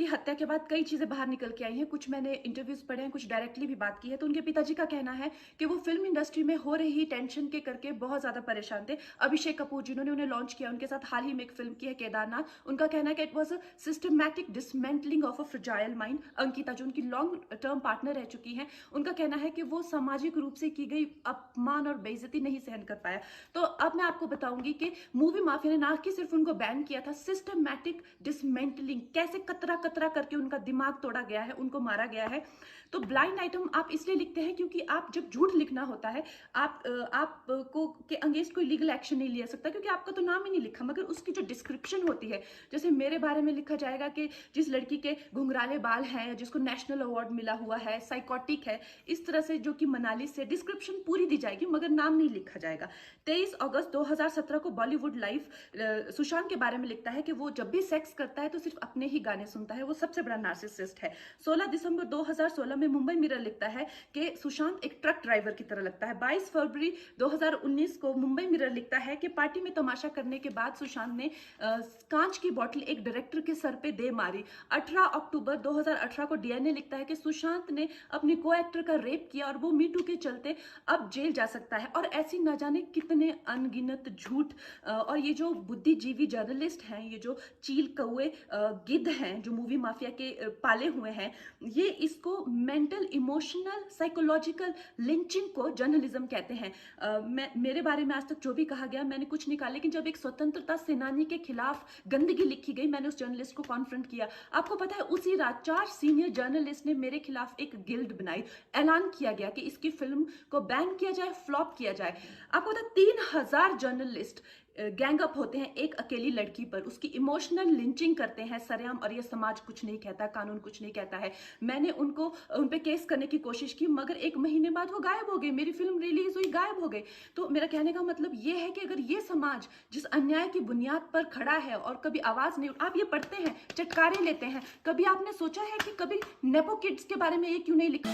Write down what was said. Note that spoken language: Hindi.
की हत्या के बाद कई चीज़ें बाहर निकल के आई हैं। कुछ मैंने इंटरव्यूज़ पढ़े हैं, कुछ डायरेक्टली भी बात की है। तो उनके पिताजी का कहना है कि वो फ़िल्म इंडस्ट्री में हो रही टेंशन के करके बहुत ज़्यादा परेशान थे। अभिषेक कपूर जिन्होंने उन्हें लॉन्च किया, उनके साथ हाल ही में एक फ़िल्म की है केदारनाथ। उनका कहना है कि it was a systematic dismantling of a fragile mind. Ankita जो उनकी लॉन्ग टर्म पार्टनर रह चुकी हैं, उनका कहना है कि वो सामाजिक रूप से की गई अपमान और बेइज्जती नहीं सहन कर पाया। तो अब मैं आपको बताऊंगी कि मूवी माफिया ने ना कि सिर्फ उनको बैन किया था, सिस्टमैटिक डिसमेंटलिंग, कैसे कतरा कतरा करके उनका दिमाग तोड़ा गया है, उनको मारा गया है। तो ब्लाइंड आइटम आप इसलिए लिखते हैं क्योंकि आप जब झूठ लिखना होता है, आप को के अगेंस्ट कोई लीगल एक्शन नहीं लिया सकता क्योंकि आपका तो नाम ही नहीं लिखा, मगर उसकी जो डिस्क्रिप्शन होती है, जैसे मेरे बारे में लिखा जाएगा कि जिस लड़की के घुंघराले बाल हैं, जिसको नेशनल अवार्ड मिला हुआ है, साइकोटिक है, इस तरह से जो कि मनाली से डिस्क्रिप्शन पूरी दी जाएगी मगर नाम नहीं लिखा जाएगा। 23 अगस्त 2017 को बॉलीवुड लाइव सुशांत के बारे में लिखता है कि वो जब भी सेक्स करता है तो सिर्फ अपने ही गाने सुनता है, वो सबसे बड़ा नार्सिसिस्ट है। 16 दिसंबर 2016 में मुंबई मिरर लिखता है कि सुशांत एक ट्रक ड्राइवर की तरह लगता है। 22 फरवरी 2019 को मुंबई मिरर लिखता है कि पार्टी में तमाशा करने के बाद सुशांत ने कांच की बोतल एक डायरेक्टर के सर पे दे मारी। 18 अक्टूबर 2018 को डीएनए लिखता है कि सुशांत ने अपनी को एक्टर का रेप किया और वो मीटू के चलते अब जेल जा सकता है। और ऐसी न जाने कितने अनगिनत झूठ। और ये जो बुद्धिजीवी जर्नलिस्ट हैं, ये जो चील कौए गिद्ध हैं जो मूवी माफिया के पाले हुए हैं, ये इसको मेंटल इमोशनल साइकोलॉजिकल लिंचिंग को जर्नलिज्म कहते हैं। मेरे बारे में आज तक जो भी कहा गया मैंने कुछ नहीं कहा, लेकिन जब एक स्वतंत्रता सेनानी के खिलाफ गंदगी लिखी गई, मैंने उस जर्नलिस्ट को कॉन्फ्रंट किया। आपको पता है उसी रात 4 सीनियर जर्नलिस्ट ने मेरे खिलाफ एक गिल्ड बनाई। ऐलान किया गया कि इसकी फिल्म को बैन किया जाए, फ्लॉप किया जाए। आपको पता है 3000 जर्नलिस्ट गैंग अप होते हैं एक अकेली लड़की पर, उसकी इमोशनल लिंचिंग करते हैं सरेआम, और ये समाज कुछ नहीं कहता, कानून कुछ नहीं कहता है। मैंने उन पे केस करने की कोशिश की मगर 1 महीने बाद वो गायब हो गई, मेरी फिल्म रिलीज हुई, गायब हो गई। तो मेरा कहने का मतलब ये है कि अगर ये समाज जिस अन्याय की बुनियाद पर खड़ा है और कभी आवाज नहीं, आप ये पढ़ते हैं, चटकारे लेते हैं, कभी आपने सोचा है कि कभी नेपो किड्स के बारे में ये क्यों नहीं लिखा?